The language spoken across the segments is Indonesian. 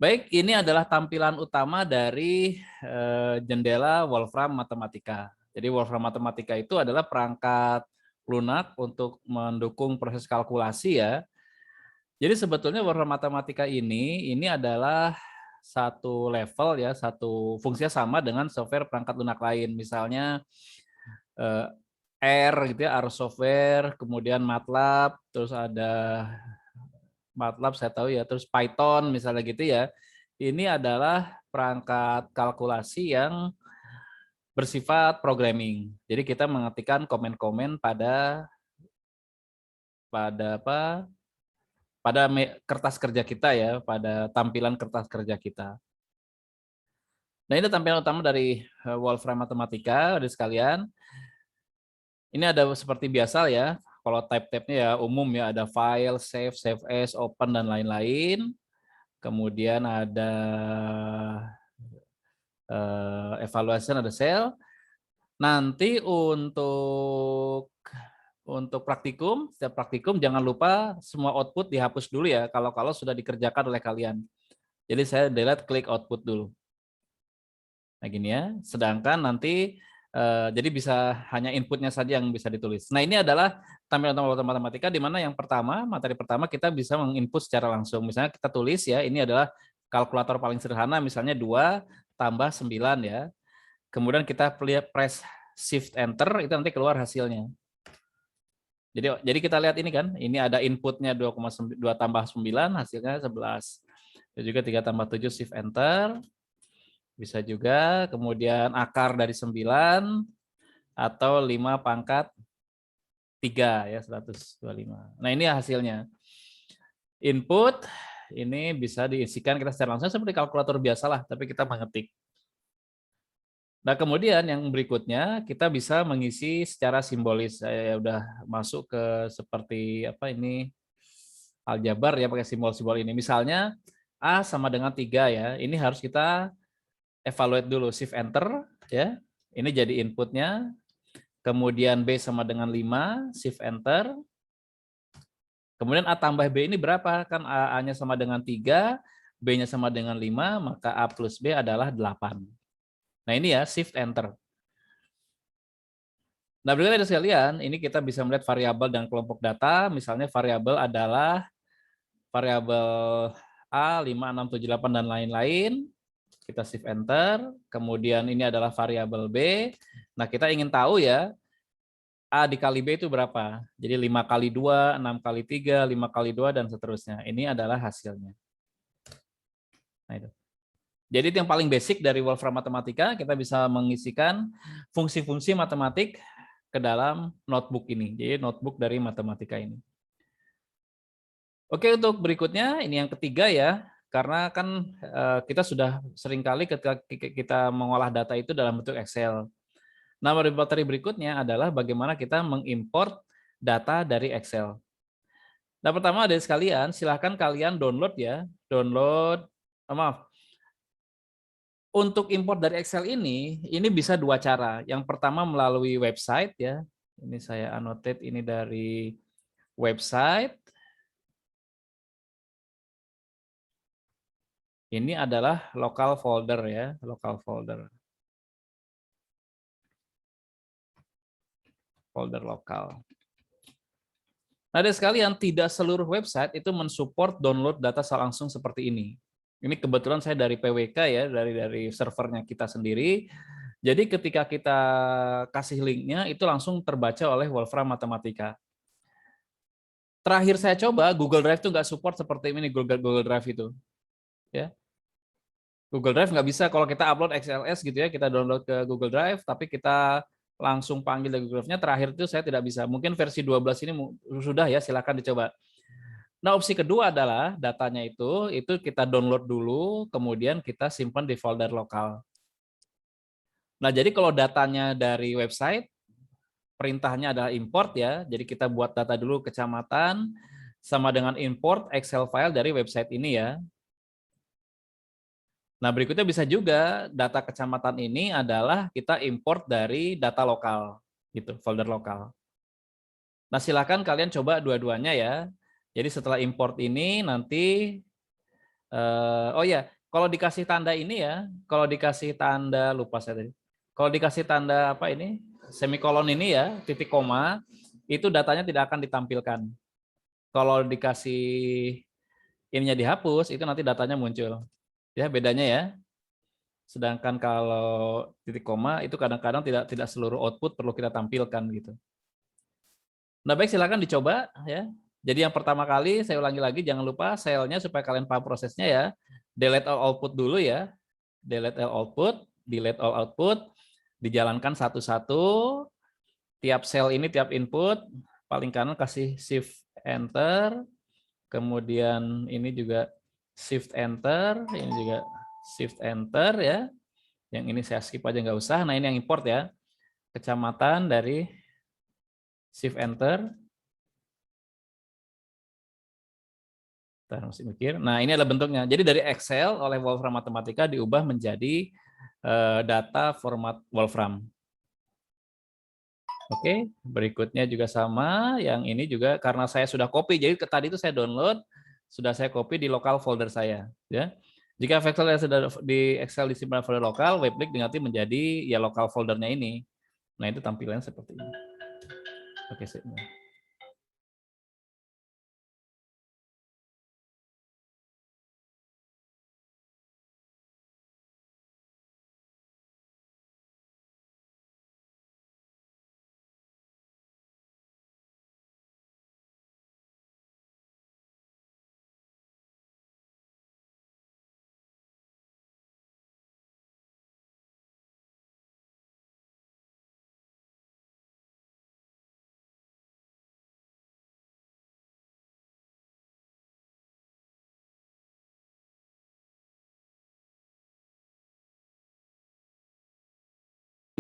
Baik, ini adalah tampilan utama dari jendela Wolfram Mathematica. Jadi Wolfram Mathematica itu adalah perangkat lunak untuk mendukung proses kalkulasi ya. Jadi sebetulnya Wolfram Mathematica ini adalah satu level ya, satu fungsinya sama dengan software perangkat lunak lain. Misalnya eh, R gitu ya, R software, kemudian MATLAB, terus ada MATLAB saya tahu ya, terus Python misalnya gitu ya. Ini adalah perangkat kalkulasi yang bersifat programming. Jadi kita mengetikkan komen-komen pada apa? Pada kertas kerja kita ya, pada tampilan kertas kerja kita. Nah, ini tampilan utama dari Wolfram Mathematica, ada sekalian. Ini ada seperti biasa ya. Kalau type-type-nya ya umum ya, ada file, save, save as, open dan lain-lain. Kemudian ada evaluation, ada cell. Nanti untuk praktikum, setiap praktikum jangan lupa semua output dihapus dulu ya kalau sudah dikerjakan oleh kalian. Jadi saya delete klik output dulu. Nah gini ya. Sedangkan nanti jadi bisa hanya inputnya saja yang bisa ditulis. Nah ini adalah tampilan utama matematika di mana yang pertama, materi pertama kita bisa menginput secara langsung. Misalnya kita tulis ya, ini adalah kalkulator paling sederhana misalnya 2 tambah 9 ya. Kemudian kita press shift enter itu nanti keluar hasilnya. Jadi kita lihat ini kan, ini ada inputnya 2,2 tambah 9 hasilnya 11. Dan juga 3 tambah 7 shift enter. Bisa juga kemudian akar dari 9 atau 5 pangkat 3 ya 125. Nah, ini hasilnya. Input ini bisa diisikan kita secara langsung seperti kalkulator biasalah, tapi kita mengetik. Nah, kemudian yang berikutnya kita bisa mengisi secara simbolis. Saya udah masuk ke seperti apa ini aljabar ya pakai simbol-simbol ini. Misalnya A sama dengan 3 ya. Ini harus kita evaluate dulu, shift enter ya. Ini jadi inputnya. Kemudian B sama dengan 5, shift enter. Kemudian A tambah B ini berapa? Kan A-nya sama dengan 3, B-nya sama dengan 5, maka A plus B adalah 8. Nah ini ya, shift enter. Nah berikutnya sekalian, ini kita bisa melihat variabel dan kelompok data. Misalnya variabel adalah variabel A, 5, 6, 7, 8, dan lain-lain. Kita shift enter. Kemudian ini adalah variabel B. Nah kita ingin tahu ya, A dikali B itu berapa? Jadi 5 kali 2, 6 kali 3, 5 kali 2, dan seterusnya. Ini adalah hasilnya. Nah itu. Jadi itu yang paling basic dari Wolfram Mathematica, kita bisa mengisikan fungsi-fungsi matematik ke dalam notebook ini. Jadi notebook dari matematika ini. Oke, untuk berikutnya ini yang ketiga ya, karena kan kita sudah seringkali ketika kita mengolah data itu dalam bentuk Excel. Nah, materi berikutnya adalah bagaimana kita mengimport data dari Excel. Nah, pertama ada sekalian, silahkan kalian download ya, maaf. Untuk import dari Excel ini bisa dua cara. Yang pertama melalui website ya. Ini saya annotate ini dari website. Ini adalah local folder ya, local folder. Folder lokal. Nah, ada sekalian, tidak seluruh website itu mensupport download data langsung seperti ini. Ini kebetulan saya dari PWK ya, dari servernya kita sendiri. Jadi ketika kita kasih linknya, itu langsung terbaca oleh Wolfram Mathematica. Terakhir saya coba, Google Drive itu nggak support seperti ini, Google Drive itu. Ya. Google Drive nggak bisa kalau kita upload XLS gitu ya, kita download ke Google Drive, tapi kita langsung panggil dari Google Drive-nya, terakhir itu saya tidak bisa. Mungkin versi 12 ini sudah ya, silakan dicoba. Nah, opsi kedua adalah datanya itu kita download dulu, kemudian kita simpan di folder lokal. Nah, jadi kalau datanya dari website, perintahnya adalah import ya. Jadi kita buat data dulu kecamatan, sama dengan import Excel file dari website ini ya. Nah, berikutnya bisa juga data kecamatan ini adalah kita import dari data lokal, gitu, folder lokal. Nah, silakan kalian coba dua-duanya ya. Jadi setelah import ini nanti Oh ya, kalau dikasih tanda ini ya, kalau dikasih tanda lupa saya tadi. Kalau dikasih tanda apa ini semikolon ini ya, titik koma, itu datanya tidak akan ditampilkan. Kalau dikasih ininya dihapus, itu nanti datanya muncul. Ya bedanya ya. Sedangkan kalau titik koma itu kadang-kadang tidak seluruh output perlu kita tampilkan gitu. Nah baik silakan dicoba ya. Jadi yang pertama kali saya ulangi lagi jangan lupa selnya supaya kalian paham prosesnya ya. Delete all output dulu ya. Delete all output, delete all output, dijalankan satu-satu. Tiap sel ini tiap input paling kanan kasih shift enter, kemudian ini juga shift enter, ini juga shift enter ya. Yang ini saya skip aja nggak usah. Nah ini yang import ya. Kecamatan dari shift enter. Kita mesti mikir. Nah, ini adalah bentuknya. Jadi dari Excel oleh Wolfram Matematika diubah menjadi data format Wolfram. Oke, berikutnya juga sama. Yang ini juga karena saya sudah copy. Jadi tadi itu saya download, sudah saya copy di lokal folder saya. Ya. Jika Excel sudah di Excel disimpan folder lokal, WebLink nanti menjadi ya lokal foldernya ini. Nah, itu tampilannya seperti ini. Oke,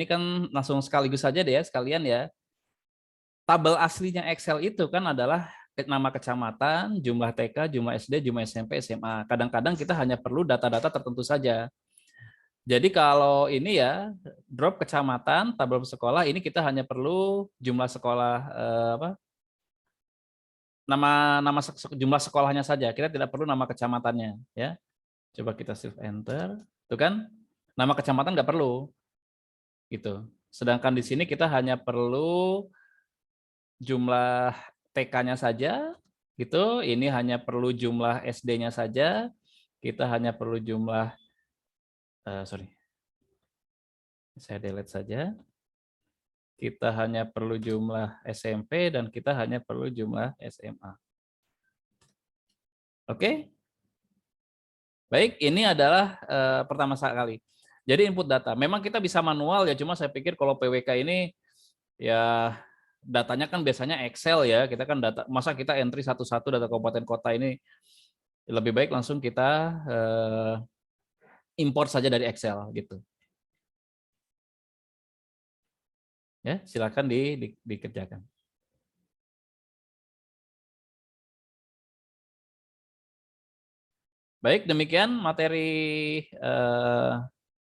ini kan langsung sekaligus saja deh ya sekalian ya. Tabel aslinya Excel itu kan adalah nama kecamatan, jumlah TK, jumlah SD, jumlah SMP, SMA. Kadang-kadang kita hanya perlu data-data tertentu saja. Jadi kalau ini ya drop kecamatan, tabel sekolah ini kita hanya perlu jumlah sekolah apa? Nama jumlah sekolahnya saja. Kita tidak perlu nama kecamatannya ya. Coba kita shift enter. Itu kan nama kecamatan nggak perlu gitu. Sedangkan di sini kita hanya perlu jumlah TK-nya saja gitu. Ini hanya perlu jumlah SD-nya saja. Kita hanya perlu jumlah sorry. Saya delete saja. Kita hanya perlu jumlah SMP dan kita hanya perlu jumlah SMA. Oke? Baik, ini adalah pertama kali. Jadi input data. Memang kita bisa manual ya, cuma saya pikir kalau PWK ini ya datanya kan biasanya Excel ya. Kita kan data masa kita entry satu-satu data kabupaten kota ini lebih baik langsung kita import saja dari Excel gitu. Ya, silakan dikerjakan. Baik, demikian materi